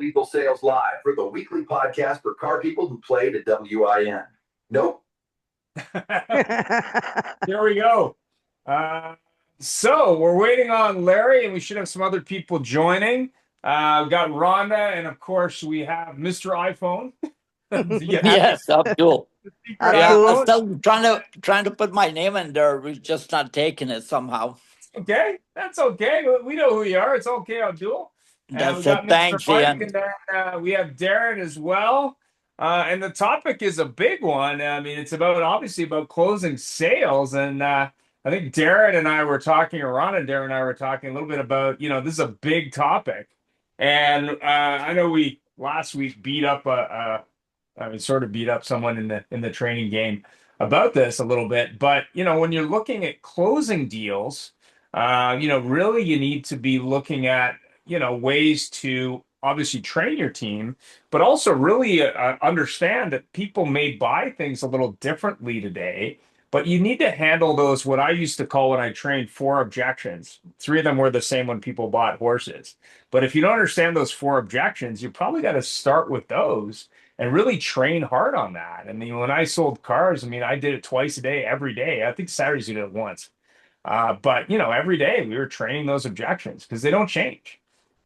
Salespeople Sales Live for the weekly podcast for car people who played at WIN. Nope. There we go. So we're waiting on Larry, and we should have some other people joining. We've got Rhonda, and of course we have Mr. iPhone. Yes, Abdul. Yeah, Abdul. I'm still trying to put my name in there. We're just not taking it somehow. Okay, that's okay. We know who you are. It's okay, Abdul. That's got it. Thanks, Larkin, Ian. and then we have Darin as well. And the topic is a big one. I mean, it's obviously about closing sales. And I think Darin and I were talking, or Ron and Darin and I were talking a little bit about, this is a big topic. And I know we last week beat up sort of beat up someone in the training game about this a little bit. But, when you're looking at closing deals, really you need to be looking at, ways to obviously train your team, but also really understand that people may buy things a little differently today, but you need to handle those, what I used to call when I trained, 4 objections. 3 of them were the same when people bought horses. But if you don't understand those 4 objections, you probably got to start with those and really train hard on that. I mean, when I sold cars, I did it twice a day, every day. I think Saturdays you did it once. But, every day we were training those objections because they don't change.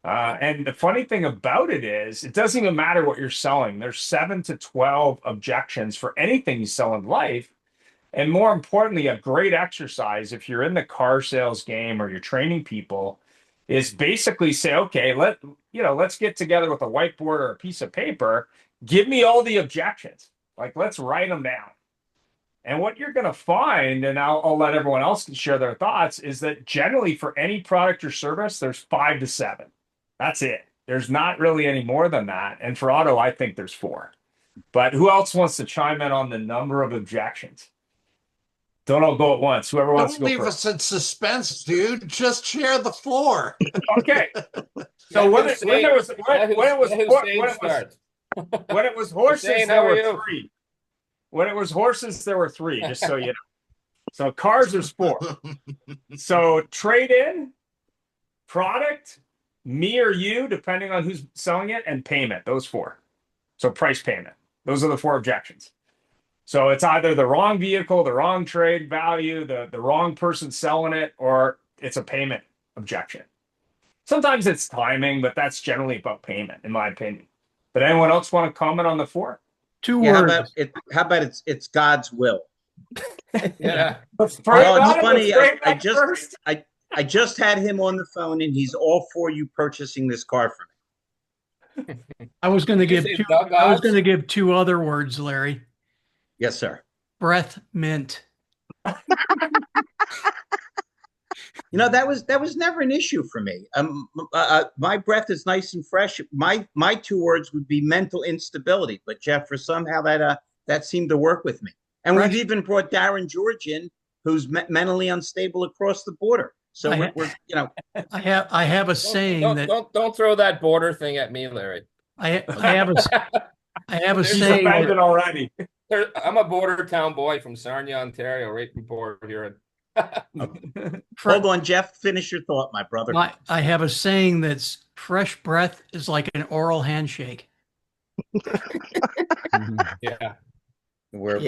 And the funny thing about it is, it doesn't even matter what you're selling. There's 7 to 12 objections for anything you sell in life. And more importantly, a great exercise, if you're in the car sales game or you're training people, is basically say, okay, let's get together with a whiteboard or a piece of paper. Give me all the objections. Like, let's write them down. And what you're going to find, and I'll let everyone else share their thoughts, is that generally for any product or service, there's 5 to 7. That's it. There's not really any more than that. And for auto, I think there's 4. But who else wants to chime in on the number of objections? Don't all go at once. Whoever wants to go Don't leave first. us in suspense, dude. Just share the floor. Okay. So when it was horses, Hussein, there how are were you? 3. When it was horses, there were 3, just so you know. So cars, there's 4. So trade in, product, me or you, depending on who's selling it, and payment, those 4. So price payment. Those are the 4 objections. So it's either the wrong vehicle, the wrong trade value, the wrong person selling it, or it's a payment objection. Sometimes it's timing, but that's generally about payment, in my opinion. But anyone else want to comment on the 4? 2 Yeah, words. how about it's God's will? Yeah. It's funny. I just had him on the phone, and he's all for you purchasing this car for me. I was going to give say 2. Doug I was Oz? going to give 2 other words, Larry. Yes, sir. Breath mint. That was never an issue for me. My breath is nice and fresh. My 2 words would be mental instability. But Jeff, for somehow that seemed to work with me. And we've even brought Darin George in, who's mentally unstable across the border. So I have a saying that Don't throw that border thing at me, Larry. I have a He's saying offended already. I'm a border town boy from Sarnia, Ontario, right before here. Hold on, Jeff. Finish your thought, my brother. I have a saying that's fresh breath is like an oral handshake. Yeah. We're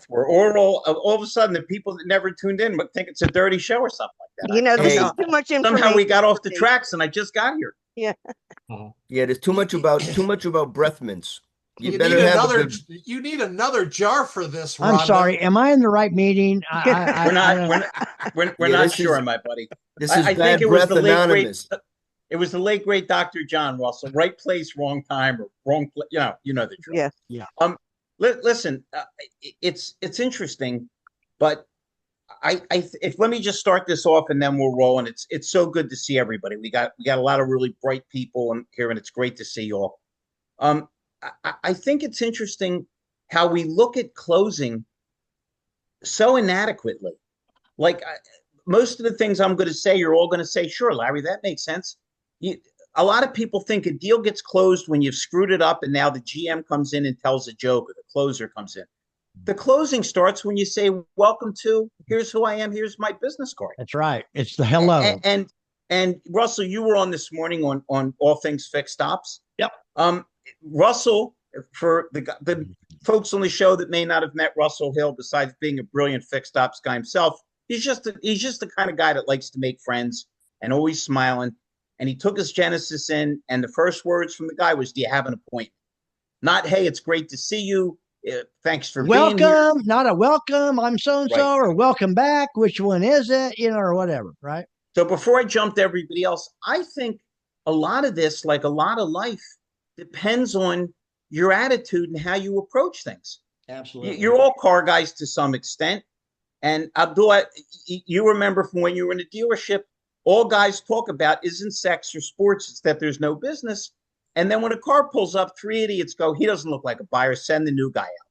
oral. All of a sudden, the people that never tuned in would think it's a dirty show or something like that. This is too much information. Somehow we got off the tracks, and I just got here. Yeah. Yeah, there's too much about breath mints. You better have a good... You need another jar for this. I'm Rhonda. sorry. Am I in the right meeting? We're not sure, my buddy. This is I Bad think it was Breath the late Anonymous. great. It was the late great Dr. John Russell. Right place, wrong time, or wrong place. You know the drill. Yes. Yeah. Listen, it's interesting, but let me just start this off and then we'll roll. And it's so good to see everybody. We got a lot of really bright people in here, and it's great to see you all. I think it's interesting how we look at closing so inadequately. Like most of the things I'm going to say, you're all going to say, sure, Larry, that makes sense. A lot of people think a deal gets closed when you've screwed it up and now the GM comes in and tells a joke, or the closer comes in. The closing starts when you say, welcome to, here's who I am, here's my business card. That's right. It's the hello. And Russell, you were on this morning on All Things Fixed Stops. Yep. Russell, for the folks on the show that may not have met Russell Hill, besides being a brilliant fixed ops guy himself, he's just the kind of guy that likes to make friends and always smiling. And he took his Genesis in, and the first words from the guy was, "Do you have an appointment?" Not, "Hey, it's great to see you. Thanks for being here." Welcome, not a welcome. I'm so and so, Right. or welcome back. Which one is it? Or whatever. Right. So before I jump to everybody else, I think a lot of this, like a lot of life, depends on your attitude and how you approach things. Absolutely. You're all car guys to some extent. And Abdul, you remember from when you were in a dealership, all guys talk about isn't sex or sports, it's that there's no business. And then when a car pulls up, three idiots go, "He doesn't look like a buyer, send the new guy out."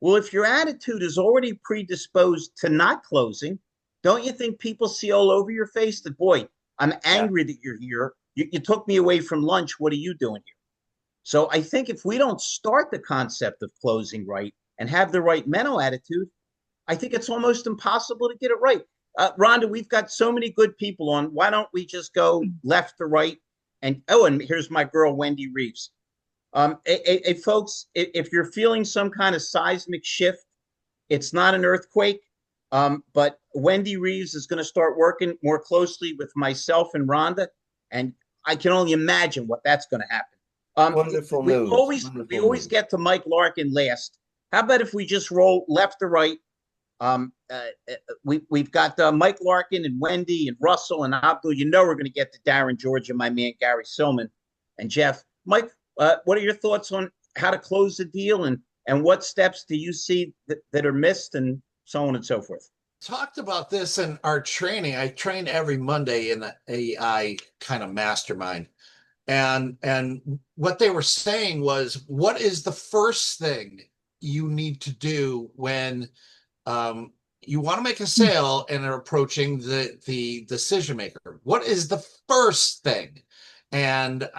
Well, if your attitude is already predisposed to not closing, don't you think people see all over your face that, "Boy, I'm angry that you're here. You took me away from lunch. What are you doing here?" So I think if we don't start the concept of closing right and have the right mental attitude, I think it's almost impossible to get it right. Rhonda, we've got so many good people on. Why don't we just go left to right? And here's my girl, Wendy Reeves. Folks, if you're feeling some kind of seismic shift, it's not an earthquake, but Wendy Reeves is going to start working more closely with myself and Rhonda, and I can only imagine what that's going to happen. Wonderful we news. always Wonderful we always news. get to Mike Larkin last. How about if we just roll left to right? We've got Mike Larkin and Wendy and Russell and Abdul. We're going to get to Darin George and my man Gary Silman and Jeff. Mike, what are your thoughts on how to close the deal and what steps do you see that are missed and so on and so forth? Talked about this in our training. I train every Monday in the AI kind of mastermind. And what they were saying was, what is the first thing you need to do when you want to make a sale and are approaching the decision maker? What is the first thing? And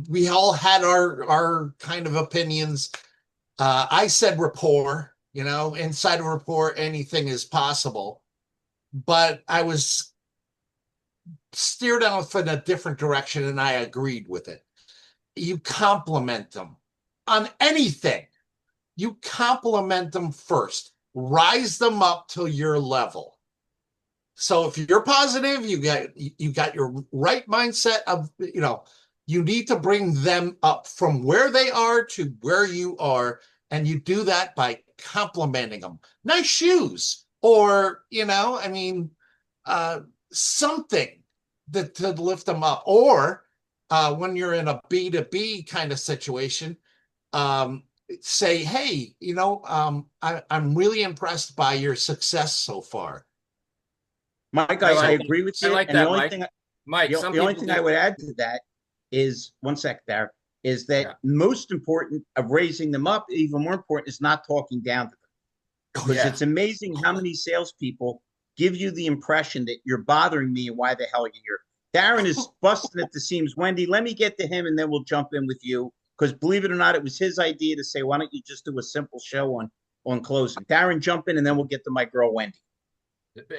we all had our kind of opinions. I said rapport. Inside of rapport, anything is possible. But I was steered off in a different direction, and I agreed with it. You compliment them on anything. You compliment them first. Rise them up to your level. So if you're positive, you got your right mindset of, you need to bring them up from where they are to where you are. And you do that by complimenting them. Nice shoes, or, something to lift them up. Or when you're in a B2B kind of situation, say, "Hey, I'm really impressed by your success so far." Mike, I agree with you. I like and that, the only Mike. thing, Mike, the only thing I would add to that is, one sec there, is that most important of raising them up, even more important, is not talking down to them. Because it's amazing how many salespeople give you the impression that you're bothering me and why the hell you're here. Darin is busting at the seams. Wendy, let me get to him and then we'll jump in with you. Because believe it or not, it was his idea to say, "Why don't you just do a simple show on closing?" Darin, jump in and then we'll get to my girl, Wendy.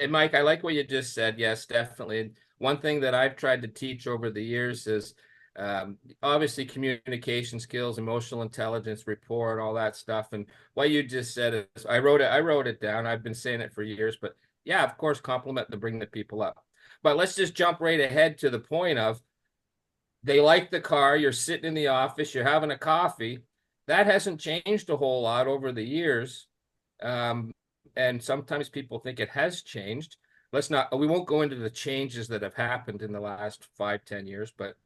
And Mike, I like what you just said. Yes, definitely. One thing that I've tried to teach over the years is obviously communication skills, emotional intelligence, rapport, and all that stuff. And what you just said is, I wrote it down. I've been saying it for years, but yeah, of course, compliment to bring the people up. But let's just jump right ahead to the point of, they like the car, you're sitting in the office, you're having a coffee. That hasn't changed a whole lot over the years. And sometimes people think it has changed. We won't go into the changes that have happened in the last 5-10 years, but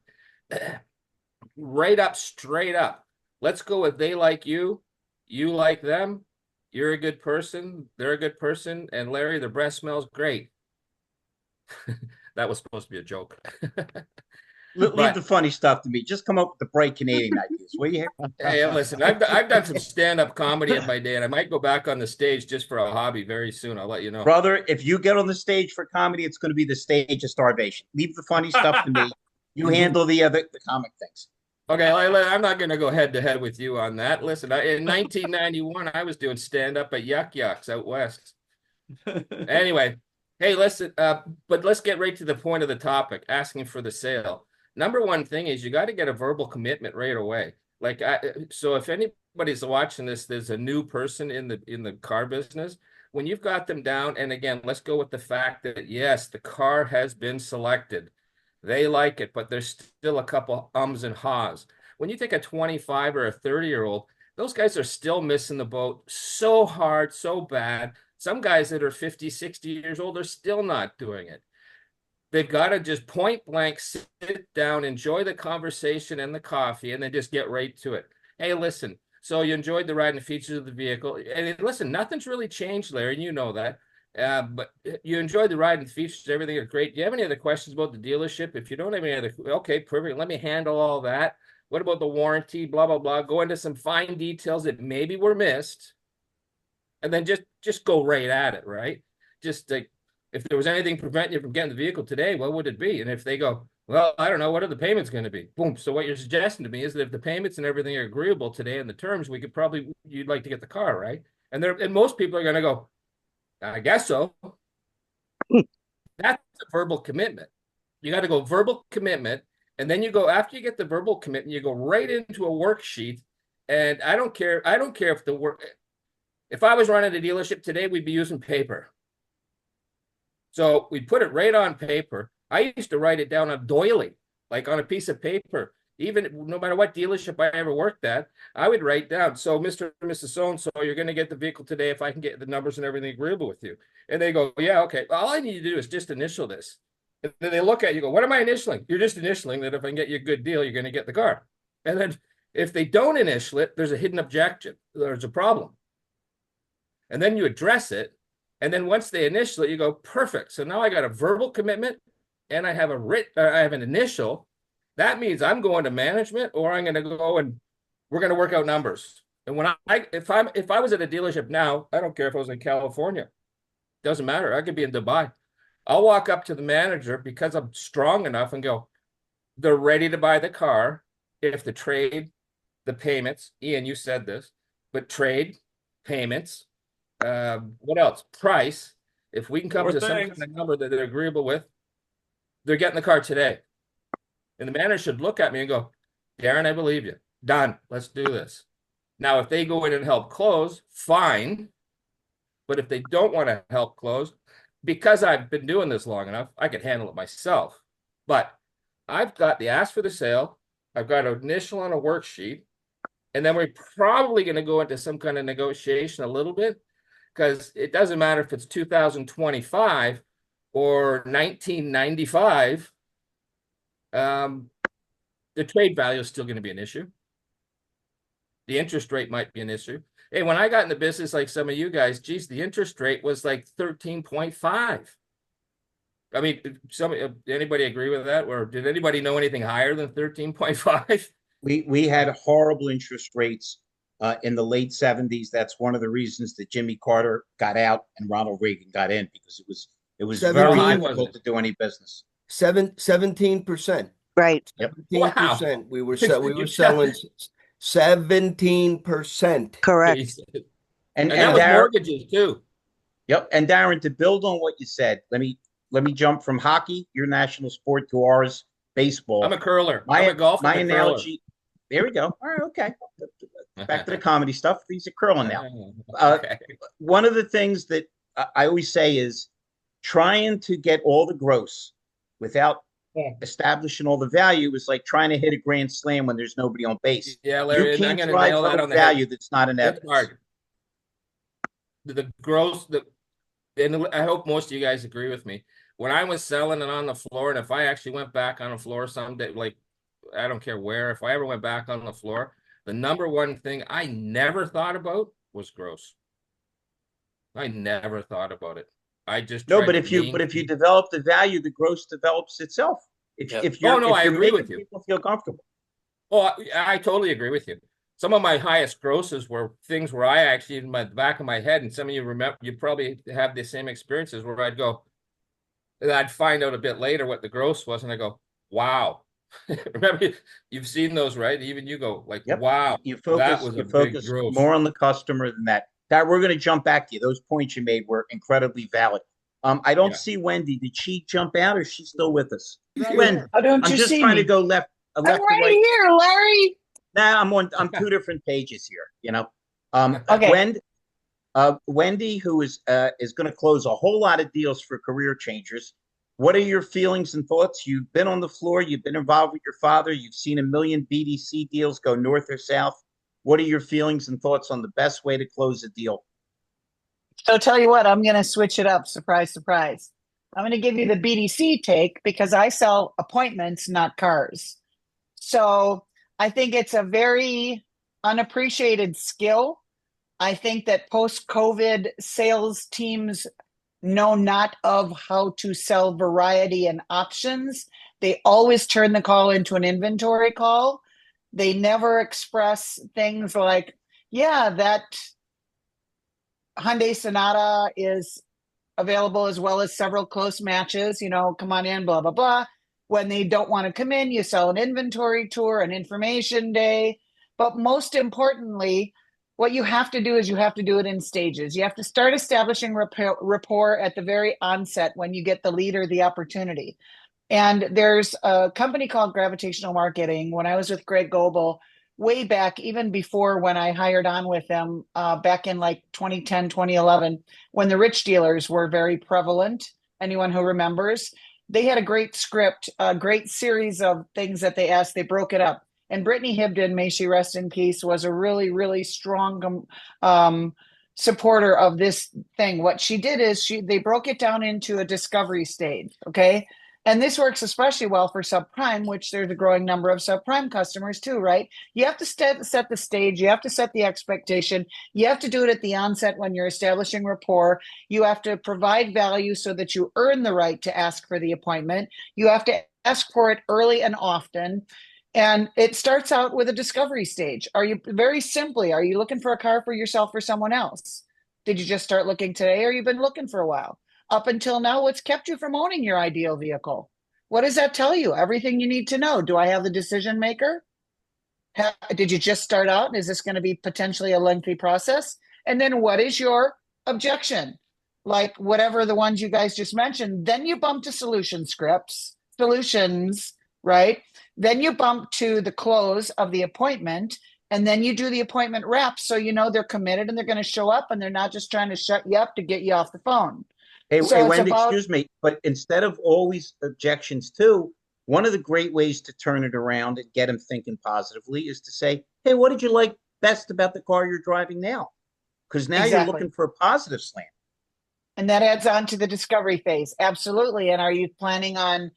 right up, straight up. Let's go with, they like you, you like them, you're a good person, they're a good person, and Larry, the breath smells great. That was supposed to be a joke. Leave the funny stuff to me. Just come up with the bright Canadian ideas, will you? Hey, listen, I've done some stand-up comedy in my day, and I might go back on the stage just for a hobby very soon. I'll let you know. Brother, if you get on the stage for comedy, it's going to be the stage of starvation. Leave the funny stuff to me. You handle the comic things. Okay, I'm not going to go head-to-head with you on that. Listen, in 1991, I was doing stand-up at Yuck Yucks out west. Anyway, hey, listen, but let's get right to the point of the topic, asking for the sale. number one thing is you got to get a verbal commitment right away. Like, so if anybody's watching this, there's a new person in the car business. When you've got them down, and again, let's go with the fact that yes, the car has been selected. They like it, but there's still a couple ums and haws. When you take a 25 or a 30-year-old, those guys are still missing the boat so hard, so bad. Some guys that are 50, 60 years old are still not doing it. They've got to just point blank sit down, enjoy the conversation and the coffee, and then just get right to it. Hey, listen, so you enjoyed the ride and features of the vehicle. And listen, nothing's really changed, Larry, and you know that. But you enjoyed the ride and features, everything is great. Do you have any other questions about the dealership? If you don't have any other, okay, perfect. Let me handle all that. What about the warranty? Blah, blah, blah. Go into some fine details that maybe were missed. And then just go right at it, right? Just like, if there was anything preventing you from getting the vehicle today, what would it be? And if they go, well, I don't know, what are the payments going to be? Boom. So what you're suggesting to me is that if the payments and everything are agreeable today and the terms, we could probably, you'd like to get the car, right? And most people are going to go, I guess so. That's a verbal commitment. You got to go verbal commitment. And then you go, after you get the verbal commitment, you go right into a worksheet. And I don't care if if I was running a dealership today, we'd be using paper. So we put it right on paper. I used to write it down on doily, like on a piece of paper. Even no matter what dealership I ever worked at, I would write down, so Mr. and Mrs. So-and-so, you're going to get the vehicle today if I can get the numbers and everything agreeable with you. And they go, yeah, okay. All I need to do is just initial this. And then they look at you, go, what am I initialing? You're just initialing that if I can get you a good deal, you're going to get the car. And then if they don't initial it, there's a hidden objection. There's a problem. And then you address it. And then once they initial it, you go, perfect. So now I got a verbal commitment and I have I have an initial. That means I'm going to management, or I'm going to go and we're going to work out numbers. And when if I was at a dealership now, I don't care if I was in California, doesn't matter. I could be in Dubai. I'll walk up to the manager because I'm strong enough and go, they're ready to buy the car. If the trade, the payments, Ian, you said this, but trade, payments, what else? Price. If we can come to some kind of number that they're agreeable with, they're getting the car today. And the manager should look at me and go, Darin, I believe you. Done. Let's do this. Now, if they go in and help close, fine. But if they don't want to help close, because I've been doing this long enough, I can handle it myself. But I've got the ask for the sale. I've got an initial on a worksheet. And then we're probably going to go into some kind of negotiation a little bit, because it doesn't matter if it's 2025 or 1995. The trade value is still going to be an issue. The interest rate might be an issue. Hey, when I got in the business, like some of you guys, geez, the interest rate was like 13.5. I mean, anybody agree with that? Or did anybody know anything higher than 13.5? We had horrible interest rates in the late 70s. That's one of the reasons that Jimmy Carter got out and Ronald Reagan got in, because it was very difficult to do any business. 17%. Right. 17%. Wow. We were selling 17%. Correct. And that was Darin, mortgages too. Yep. And Darin, to build on what you said, let me jump from hockey, your national sport, to ours, baseball. I'm a curler. I'm a golfer. My analogy. There we go. All right. Okay. Back to the comedy stuff. These are curling now. Okay. One of the things that I always say is trying to get all the gross without establishing all the value is like trying to hit a grand slam when there's nobody on base. Yeah, Larry, you can't drive home value that's not an evidence. Hard. The gross, and I hope most of you guys agree with me. When I was selling it on the floor, and if I actually went back on the floor someday, like I don't care where, if I ever went back on the floor, the number one thing I never thought about was gross. I never thought about it. I just but if you develop the value, the gross develops itself. If you're I agree with you. People feel comfortable. Oh, I totally agree with you. Some of my highest grosses were things where I actually, in the back of my head, and some of you remember, you probably have the same experiences where I'd go, and I'd find out a bit later what the gross was, and I go, wow. Remember, you've seen those, right? Even you go like, wow, you focus more on the customer than that. That we're going to jump back to you. Those points you made were incredibly valid. I don't Yeah. see Wendy. Did she jump out or is she still with us? Right Wen, here. How don't I'm you just see trying to me? go left I'm to right right. here, Larry. Nah, I'm two different pages here, you know. Okay. Wendy, who is going to close a whole lot of deals for career changers. What are your feelings and thoughts? You've been on the floor, you've been involved with your father, you've seen a million BDC deals go north or south. What are your feelings and thoughts on the best way to close a deal? So tell you what, I'm going to switch it up. Surprise, surprise. I'm going to give you the BDC take because I sell appointments, not cars. So I think it's a very unappreciated skill. I think that post-COVID sales teams know not of how to sell variety and options. They always turn the call into an inventory call. They never express things like, yeah, that Hyundai Sonata is available as well as several close matches, come on in, blah, blah, blah. When they don't want to come in, you sell an inventory tour, an information day. But most importantly, what you have to do is you have to do it in stages. You have to start establishing rapport at the very onset when you get the lead or the opportunity. And there's a company called Gravitational Marketing. When I was with Greg Goebel, way back, even before when I hired on with them back in like 2010, 2011, when the rich dealers were very prevalent, anyone who remembers, they had a great script, a great series of things that they asked. They broke it up. And Brittany Hibden, may she rest in peace, was a really, really strong supporter of this thing. What she did is they broke it down into a discovery stage, okay? And this works especially well for subprime, which there's a growing number of subprime customers too, right? You have to set the stage. You have to set the expectation. You have to do it at the onset when you're establishing rapport. You have to provide value so that you earn the right to ask for the appointment. You have to ask for it early and often. And it starts out with a discovery stage. Are you looking for a car for yourself or someone else? Did you just start looking today or you've been looking for a while? Up until now, what's kept you from owning your ideal vehicle? What does that tell you? Everything you need to know. Do I have the decision maker? Did you just start out? Is this going to be potentially a lengthy process? And then what is your objection? Like whatever the ones you guys just mentioned, then you bump to solutions, right? Then you bump to the close of the appointment, and then you do the appointment wrap so you know they're committed and they're going to show up and they're not just trying to shut you up to get you off the phone. Hey, So hey it's Wendy, about- excuse me, but instead of always objections too, one of the great ways to turn it around and get them thinking positively is to say, hey, what did you like best about the car you're driving now? Because now you're Exactly. looking for a positive slant. And that adds on to the discovery phase. Absolutely. And are you planning on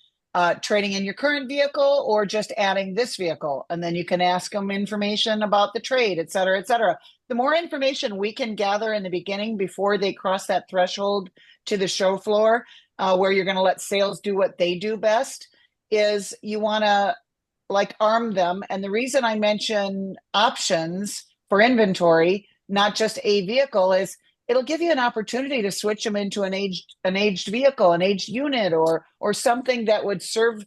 trading in your current vehicle or just adding this vehicle? And then you can ask them information about the trade, et cetera, et cetera. The more information we can gather in the beginning before they cross that threshold to the show floor, where you're going to let sales do what they do best, is you want to arm them. And the reason I mention options for inventory, not just a vehicle, is it'll give you an opportunity to switch them into an aged vehicle, an aged unit, or something that would serve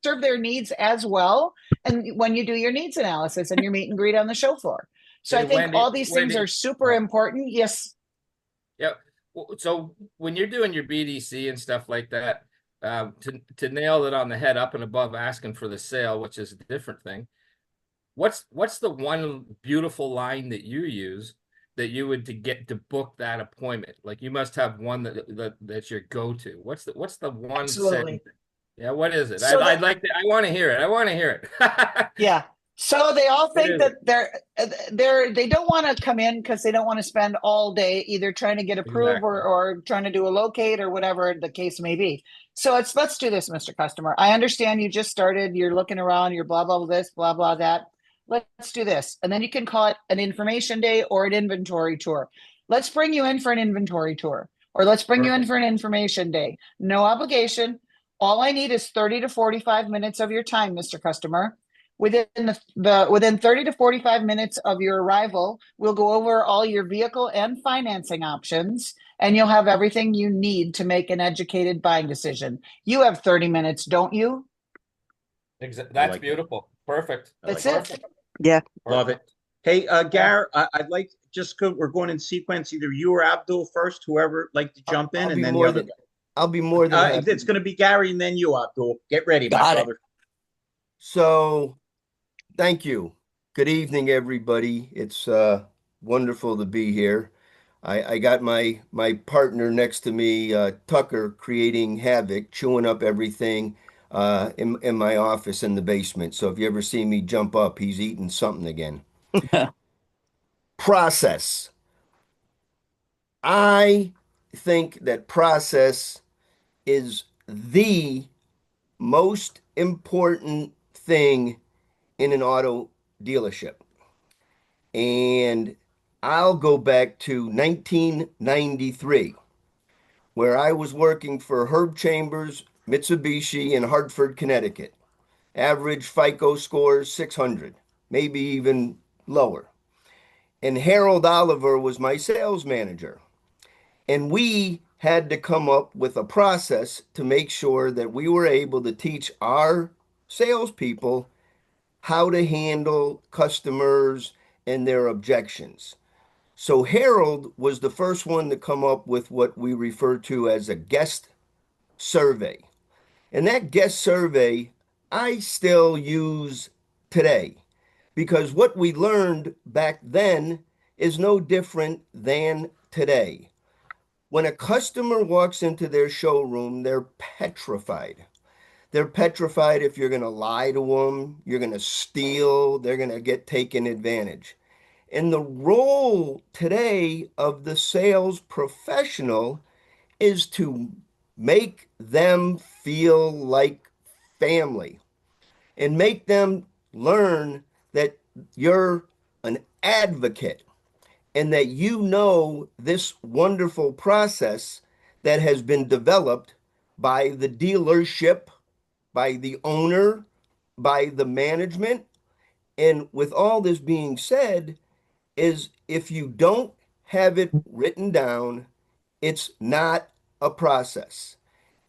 their needs as well. And when you do your needs analysis and your meet and greet on the show floor. So Hey, I think Wendy, all these things are super important. Yes. Yeah. So when you're doing your BDC and stuff like that, to nail it on the head up and above asking for the sale, which is a different thing. What's the one beautiful line that you use that you would to get to book that appointment? Like you must have one that's your go-to. What's the one Absolutely. setting? Yeah, what is it? So I want to hear it. I want to hear it. Yeah. So they all think What that they don't want to come in because they don't want to spend all day either trying to get approved Exactly. or trying to do a locate or whatever the case may be. So let's do this, Mr. Customer. I understand you just started, you're looking around, you're blah, blah, this, blah, blah, that. Let's do this. And then you can call it an information day or an inventory tour. Let's bring you in for an inventory tour, or let's bring you in for an information day. No obligation. All I need is 30 to 45 minutes of your time, Mr. Customer. Within within 30 to 45 minutes of your arrival, we'll go over all your vehicle and financing options, and you'll have everything you need to make an educated buying decision. You have 30 minutes, don't you? That's like beautiful. Perfect. That's like it. Love it. Hey, Gar, I'd like just we're going in sequence. Either you or Abdul first, whoever like to jump in, I'll and be then the more other than guy. I'll be more than happy. It's going to be Gary and then you, Abdul. Get ready, my Got it. brother. So, thank you. Good evening, everybody. It's wonderful to be here. I got my partner next to me, Tucker, creating havoc, chewing up everything in my office in the basement. So if you ever see me jump up, he's eating something again. Process. I think that process is the most important thing in an auto dealership. And I'll go back to 1993, where I was working for Herb Chambers, Mitsubishi in Hartford, Connecticut. Average FICO scores 600, maybe even lower. And Harold Oliver was my sales manager. And we had to come up with a process to make sure that we were able to teach our salespeople how to handle customers and their objections. So Harold was the first one to come up with what we refer to as a guest survey. And that guest survey I still use today because what we learned back then is no different than today. When a customer walks into their showroom, they're petrified. They're petrified if you're going to lie to them, you're going to steal, they're going to get taken advantage. And the role today of the sales professional is to make them feel like family and make them learn that you're an advocate and that you know this wonderful process that has been developed by the dealership, by the owner, by the management. And with all this being said, is if you don't have it written down, it's not a process.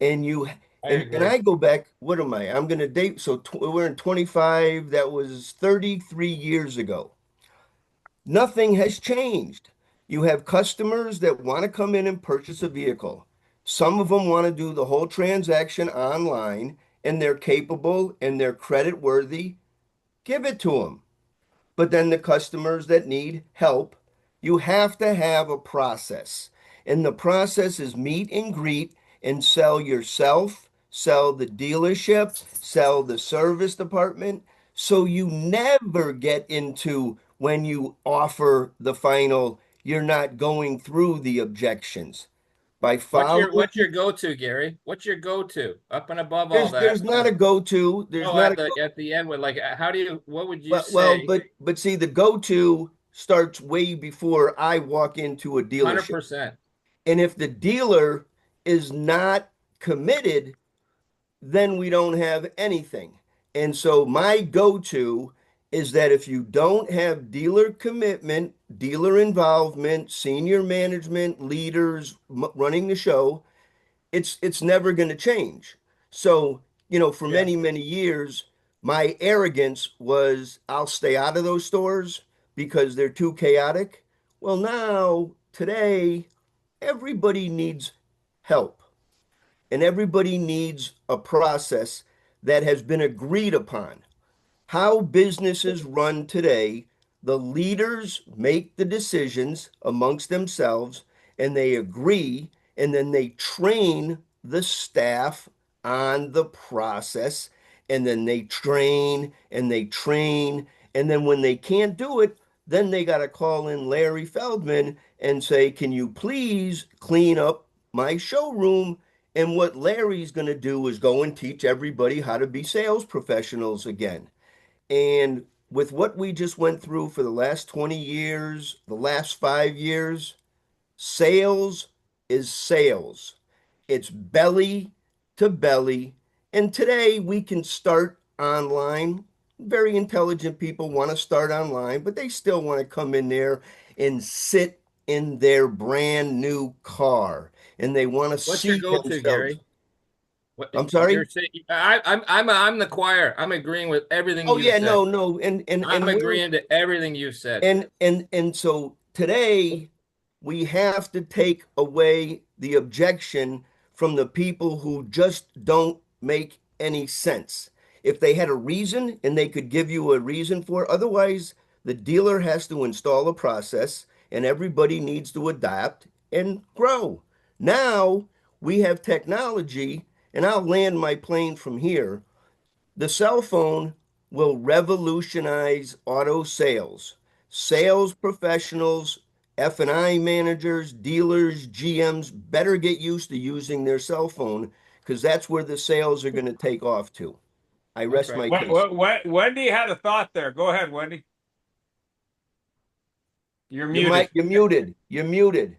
And you I and agree. I go back, what am I? I'm going to date. So we're in 25, that was 33 years ago. Nothing has changed. You have customers that want to come in and purchase a vehicle. Some of them want to do the whole transaction online and they're capable and they're credit worthy. Give it to them. But then the customers that need help, you have to have a process. And the process is meet and greet and sell yourself, sell the dealership, sell the service department. So you never get into when you offer the final, you're not going through the objections. By following, What's your go-to, Gary? What's your go-to up and above all there's that? not a go-to, there's No, not a at the end with like how do you what would you well, say? but see, the go-to starts way before I walk into a dealership. 100%. And if the dealer is not committed, then we don't have anything. And so my go-to is that if you don't have dealer commitment, dealer involvement, senior management, leaders running the show, it's never going to change. So, for Yeah. many years, my arrogance was I'll stay out of those stores because they're too chaotic. Well, now, today, everybody needs help and everybody needs a process that has been agreed upon. How businesses run today, the leaders make the decisions amongst themselves and they agree, and then they train the staff on the process, and then they train and they train. And then when they can't do it, then they got to call in Larry Feldman and say, can you please clean up my showroom? And what Larry's going to do is go and teach everybody how to be sales professionals again. And with what we just went through for the last 20 years, the last 5 years, sales is sales. It's belly to belly. And today we can start online. Very intelligent people want to start online, but they still want to come in there and sit in their brand new car and they want to What's your see go-to, themselves. Gary? What, I'm sorry? you're saying I'm the choir. I'm agreeing with everything Oh you yeah, said. no, and I'm we're agreeing to everything you said. and so today we have to take away the objection from the people who just don't make any sense. If they had a reason and they could give you a reason for it, otherwise the dealer has to install a process and everybody needs to adapt and grow. Now we have technology, and I'll land my plane from here. The cell phone will revolutionize auto sales. Sales professionals, F&I managers, dealers, GMs better get used to using their cell phone because that's where the sales are going to take off to. I That's rest right. my case. Wendy had a thought there. Go ahead, Wendy. You're muted. You're muted. You're muted.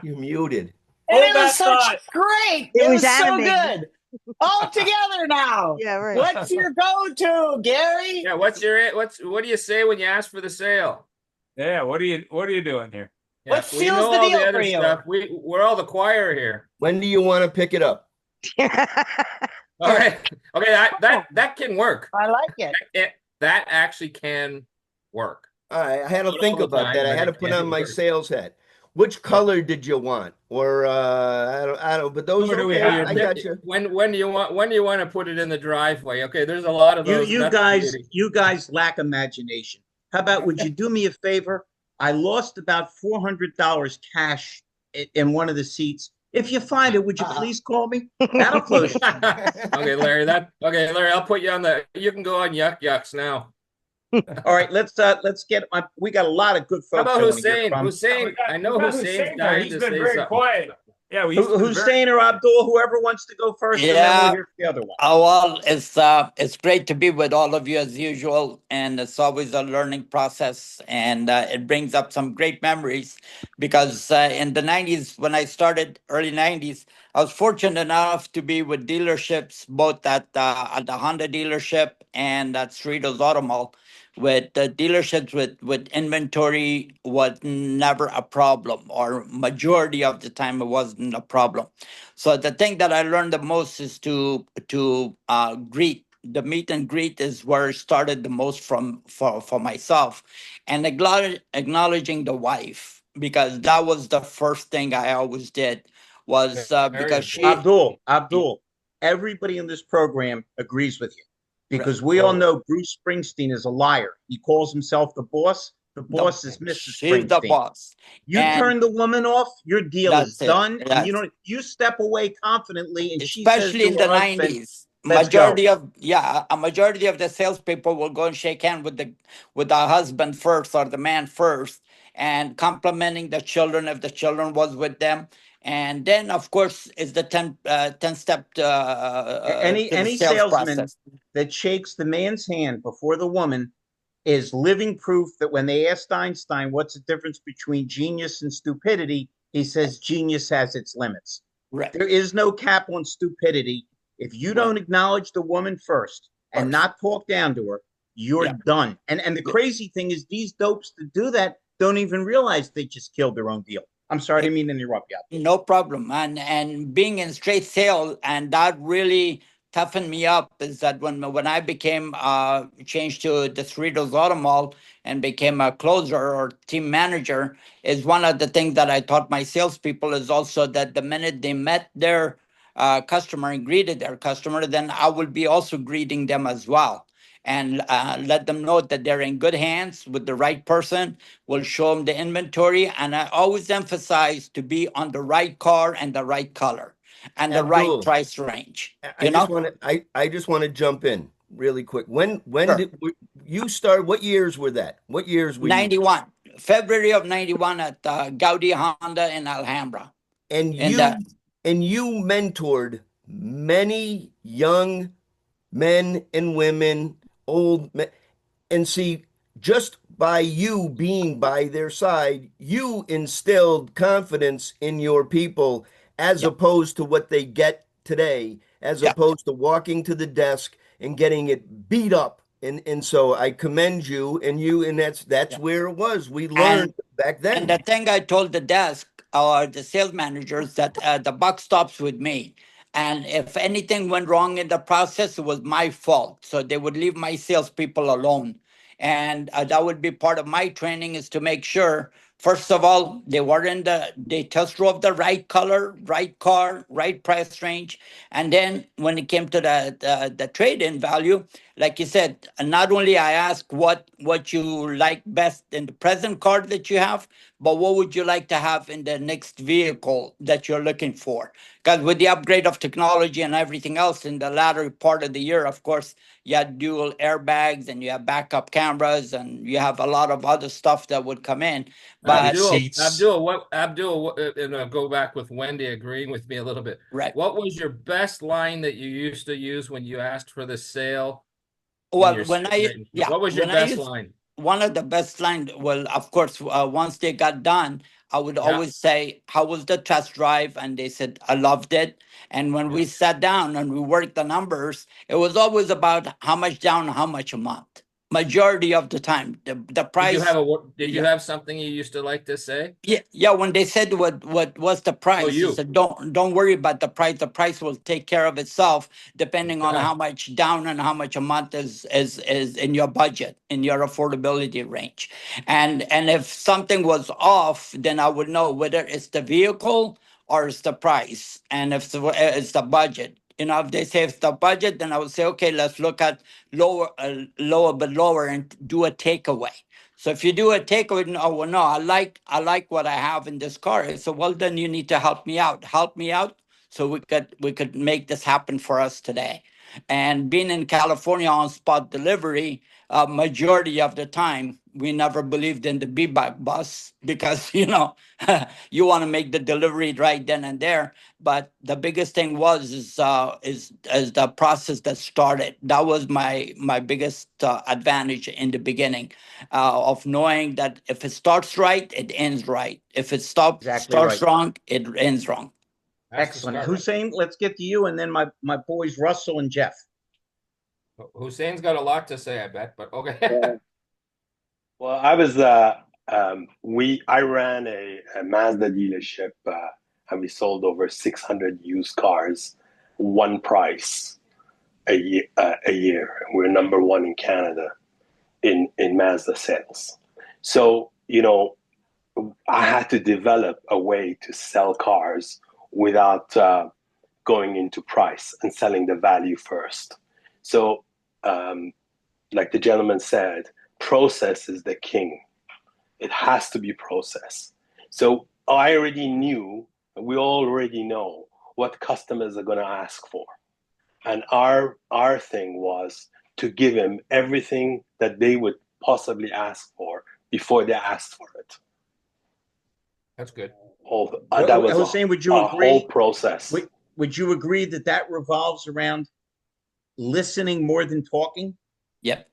You're muted. And Hold it was that such thought. great. It It was was so animated. good. All together now. Yeah, right. What's your go-to, Gary? Yeah, what do you say when you ask for the sale? Yeah, what are you doing here? Yeah, What we seals know the all deal the for other you? stuff. We're all the choir here. When do you want to pick it up? All right. Okay, that can work. I like it. That actually can work. I had to Not think all the about time, that. I but had to it put can on my work. sales hat. Which color did you want? Or I don't. But those What do we okay. have? I got you. When do you want to put it in the driveway? Okay, there's a lot of You those. you nuts guys beauty. you guys lack imagination. How about would you do me a favor? I lost about $400 cash in one of the seats. If you find it, would you please call me? That'll close you. Okay, Larry. Larry. I'll put you on the. You can go on Yuck Yucks now. All right, let's get we got a lot of good How folks about I want to hear Hussein? from. I know We got Hussein's Hussein there. dying He's to been say very something. quiet. Yeah, he's been very. Hussein or Abdul, whoever wants to go first, and then we'll hear the other one. Oh, well, it's great to be with all of you as usual, and it's always a learning process, and it brings up some great memories because in the 90s, when I started, early 90s, I was fortunate enough to be with dealerships, both at the Honda dealership and at Cerritos Auto Mall. With dealerships with inventory was never a problem, or majority of the time it wasn't a problem. So the thing that I learned the most is to greet. The meet and greet is where it started the most for myself, and acknowledging the wife, because that was the first thing I always did, was Very because important. she Abdul, everybody in this program agrees with you because we all know Bruce Springsteen is a liar. He calls himself the boss. The boss is Mrs. she's the Springsteen. boss. You And turn the woman off, your deal is that's it. done, and Yes. you step away confidently, and she says Especially to in her the husband, 90s, "Let's go." a majority of the salespeople will go and shake hands with the husband first, or the man first, and complimenting the children if the children was with them. And then of course is the 10 step to the Any sales salesman process. that shakes the man's hand before the woman is living proof that when they asked Einstein what's the difference between genius and stupidity, he says genius has its limits. Right. There is no cap on stupidity. If you don't acknowledge the woman first and not talk down to her, you're done. And the crazy thing is these dopes that do that don't even realize they just killed their own deal. I'm sorry, I didn't mean to interrupt you. No problem. And being in straight sales, and that really toughened me up, is that when I became changed to the Cerritos Auto Mall and became a closer or team manager, is one of the things that I taught my salespeople is also that the minute they met their customer and greeted their customer, then I will be also greeting them as well, and let them know that they're in good hands with the right person. We'll show them the inventory, and I always emphasize to be on the right car and the right color and the right Abdul, price range. I just want to jump in really quick. When Sure. did you start? What years were that? What years were you? 91, February of 91 at Gaudi Honda in Alhambra. And you mentored many young men and women, old men, and see, just by you being by their side, you instilled confidence in your people as opposed to what they get today, as opposed to walking to the desk and getting it beat up. And so I commend you, and that's where it was. We learned back then. And the thing I told the desk or the sales managers that the buck stops with me. And if anything went wrong in the process, it was my fault. So they would leave my salespeople alone. And that would be part of my training, is to make sure, first of all, they test drove the right color, right car, right price range. And then when it came to the trade-in value, like you said, not only I ask what you like best in the present car that you have, but what would you like to have in the next vehicle that you're looking for? Because with the upgrade of technology and everything else in the latter part of the year, of course, you have dual airbags and you have backup cameras and you have a lot of other stuff that would come in. But Heated seats. Abdul, and I'll go back with Wendy agreeing with me a little bit. right. What was your best line that you used to use when you asked for the sale? Well, what was your best line? One of the best lines, well, of course, once they got done, I would always say, how was the test drive? And they said, I loved it. And when we sat down and we worked the numbers, it was always about how much down, how much a month. Majority of the time, the price. Did you have something you used to like to say? Yeah. When they said what was the price, you I said, don't worry about the price. The price will take care of itself, depending on how much down and how much a month is in your budget, in your affordability range. And if something was off, then I would know whether it's the vehicle or it's the price, and if it's the budget. If they say it's the budget, then I would say, okay, let's look at lower, but lower, and do a takeaway. So if you do a takeaway, no, I like what I have in this car. So well, then you need to help me out. Help me out, so we could make this happen for us today. And being in California on spot delivery, majority of the time, we never believed in the be-back bus, because you want to make the delivery right then and there. But the biggest thing is the process that started. That was my biggest advantage in the beginning, of knowing that if it starts right, it ends right. If it starts wrong, it ends wrong. Excellent. Hossein, let's get to you, and then my boys Russell and Jeff. Hussein's got a lot to say, I bet, but okay. Well, I ran a Mazda dealership, and we sold over 600 used cars, one price a year. We're number one in Canada in Mazda sales. So, I had to develop a way to sell cars without going into price and selling the value first. So, like the gentleman said, process is the king. It has to be process. So we already know what customers are going to ask for. And our thing was to give them everything that they would possibly ask for before they asked for it. That's good. That was Hossein, would you agree? Whole process. Would you agree that revolves around listening more than talking? Yep.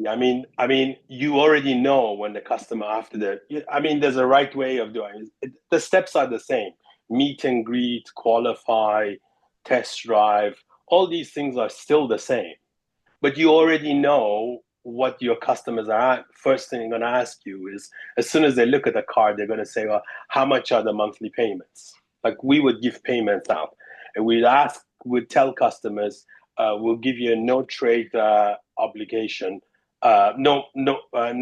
I mean, you already know when the customer there's a right way of doing it. The steps are the same: meet and greet, qualify, test drive. All these things are still the same, but you already know what your customers are. First thing they're going to ask you is, as soon as they look at the car, they're going to say, well, how much are the monthly payments? Like, we would give payments out, and we'd tell customers, we'll give you a no trade obligation, no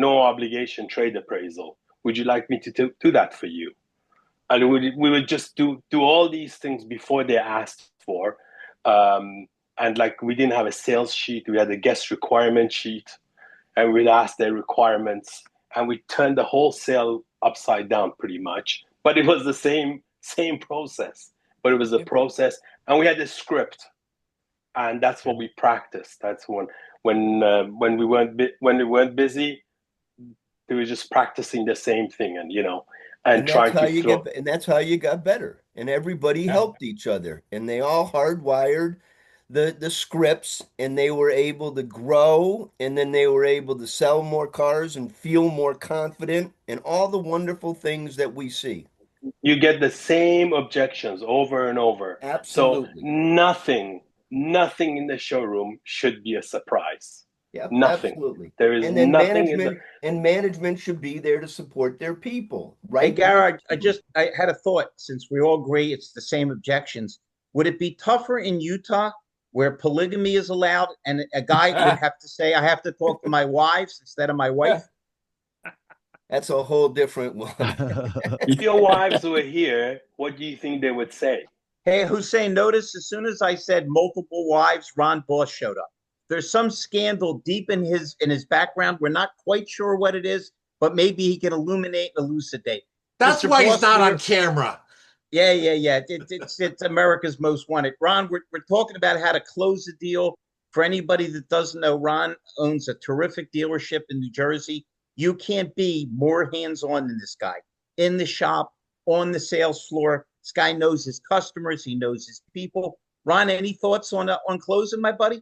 obligation trade appraisal. Would you like me to do that for you? And we would just do all these things before they asked for. And like, we didn't have a sales sheet, we had a guest requirement sheet, and we'd ask their requirements, and we turned the whole sale upside down pretty much. But it was the same process. But it was a process, and we had a script, and that's what we practiced. That's when we weren't busy, we were just practicing the same thing, and trying to and that's how you got better. And everybody helped each other, and they all hardwired the scripts, and they were able to grow, and then they were able to sell more cars and feel more confident, and all the wonderful things that we see. You get the same objections over and over. Absolutely. So nothing in the showroom should be a surprise. Yeah, Nothing. absolutely. There is And then nothing in the. management should be there to support their people, right? Hey, Gary, I had a thought. Since we all agree it's the same objections, would it be tougher in Utah where polygamy is allowed and a guy would have to say, I have to talk to my wives instead of my wife? That's a whole different one. If your wives were here, what do you think they would say? Hey, Hussein, notice as soon as I said multiple wives, Ron Boss showed up. There's some scandal deep in his background. We're not quite sure what it is, but maybe he can illuminate and elucidate. That's Mr. why he's Boss, not on camera. Yeah. It's America's Most Wanted. Ron, we're talking about how to close a deal. For anybody that doesn't know, Ron owns a terrific dealership in New Jersey. You can't be more hands-on than this guy. In the shop, on the sales floor. This guy knows his customers. He knows his people. Ron, any thoughts on closing, my buddy?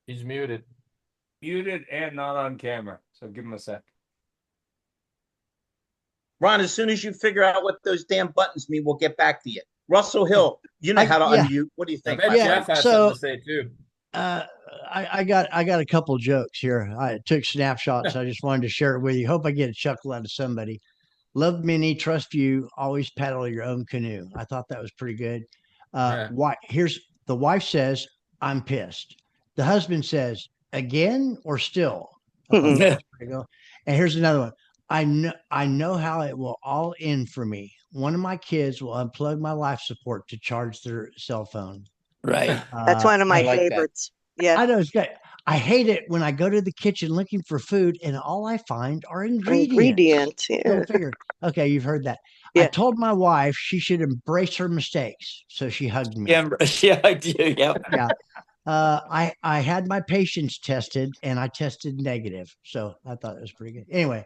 He's muted. Muted and not on camera. So give him a sec. Ron, as soon as you figure out what those damn buttons mean, we'll get back to you. Russell Hill, you know how to unmute. What do you think? I bet Jeff has something to say too. I got a couple jokes here. I took snapshots. I just wanted to share it with you. Hope I get a chuckle out of somebody. Love many, trust few, always paddle your own canoe. I thought that was pretty good. Why? Here's the wife says, "I'm pissed." The husband says, "Again or still?" I thought that was pretty good. And here's another one. I know how it will all end for me. One of my kids will unplug my life support to charge their cell phone. Right. That's one of my like favorites. Yeah. I know it's good. I hate it when I go to the kitchen looking for food and all I find are ingredients. Yeah. Go figure. Okay, you've heard that. Yeah. I told my wife she should embrace her mistakes, so she hugged me. Yeah, I do. Yeah. Yeah. I had my patience tested and I tested negative, so I thought it was pretty good. Anyway,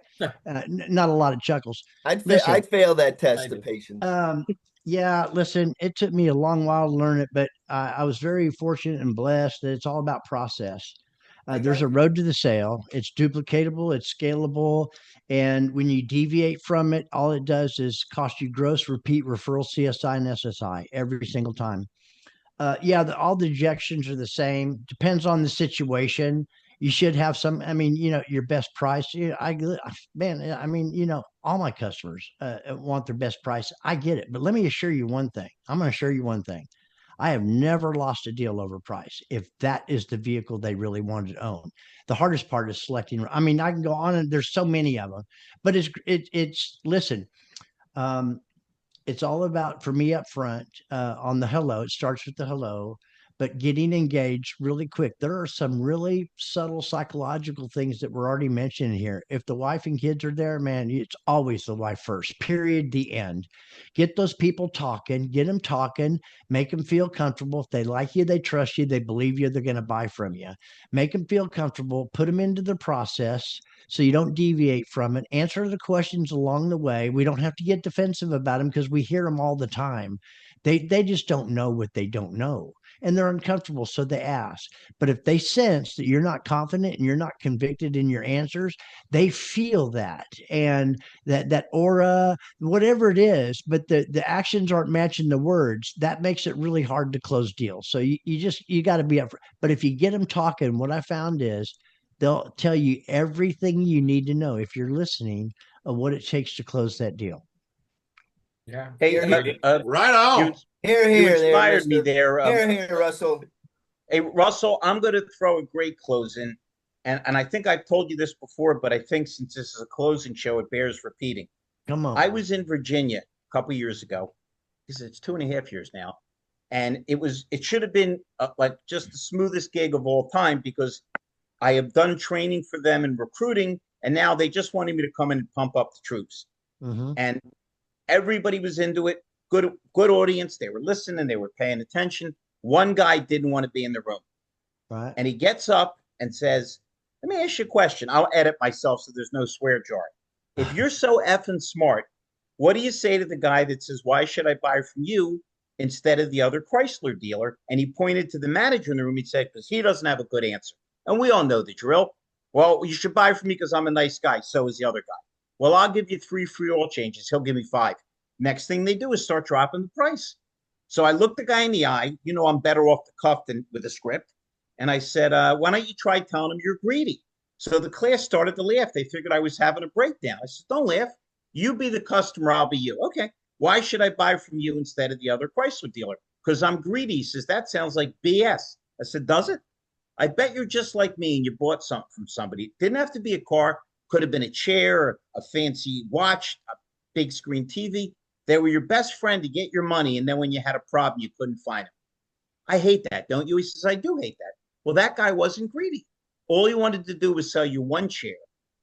not a lot of chuckles. I'd fail that test of patience. Yeah, listen, it took me a long while to learn it, but I was very fortunate and blessed that it's all about process. There's a road to the sale. It's duplicatable, it's scalable, and when you deviate from it, all it does is cost you gross, repeat, referral, CSI, and SSI every single time. All the ejections are the same. Depends on the situation. You should have some. I mean, your best price. All my customers want their best price. I get it, but let me assure you one thing. I'm going to assure you one thing. I have never lost a deal over price if that is the vehicle they really wanted to own. The hardest part is selecting. I mean, I can go on and there's so many of them, but listen. It's all about, for me up front, on the hello. It starts with the hello, but getting engaged really quick. There are some really subtle psychological things that were already mentioned here. If the wife and kids are there, man, it's always the wife first, period, the end. Get those people talking, get them talking, make them feel comfortable. If they like you, they trust you, they believe you, they're going to buy from you. Make them feel comfortable, put them into the process so you don't deviate from it. Answer the questions along the way. We don't have to get defensive about them because we hear them all the time. They just don't know what they don't know, and they're uncomfortable, so they ask. But if they sense that you're not confident and you're not convicted in your answers, they feel that, and that aura, whatever it is, but the actions aren't matching the words. That makes it really hard to close deals. So you got to be up for. But if you get them talking, what I found is they'll tell you everything you need to know if you're listening of what it takes to close that deal. Yeah. Hey, right on. You inspired me there. Here, Russell. Hey, Russell, I'm going to throw a great close in. And I think I've told you this before, but I think since this is a closing show, it bears repeating. Come on. I was in Virginia a couple years ago. It's 2.5 years now. And it should have been like just the smoothest gig of all time because I have done training for them in recruiting, and now they just wanted me to come in and pump up the troops. Mm-hmm. And everybody was into it. Good audience. They were listening. They were paying attention. One guy didn't want to be in the room. Right. And he gets up and says, let me ask you a question. I'll edit myself so there's no swear jar. If you're so effing smart, what do you say to the guy that says, why should I buy from you instead of the other Chrysler dealer? And he pointed to the manager in the room. He said, because he doesn't have a good answer. And we all know the drill. Well, you should buy from me because I'm a nice guy. So is the other guy. Well, I'll give you 3 free oil changes. He'll give me 5. Next thing they do is start dropping the price. So I looked the guy in the eye. I'm better off the cuff than with a script. And I said, why don't you try telling them you're greedy? So the class started to laugh. They figured I was having a breakdown. I said, don't laugh. You be the customer, I'll be you. Okay. Why should I buy from you instead of the other Chrysler dealer? Because I'm greedy. He says, that sounds like BS. I said, does it? I bet you're just like me and you bought something from somebody. It didn't have to be a car, could have been a chair, a fancy watch, a big screen TV. They were your best friend to get your money. And then when you had a problem, you couldn't find him. I hate that, don't you? He says, I do hate that. Well, that guy wasn't greedy. All he wanted to do was sell you one chair,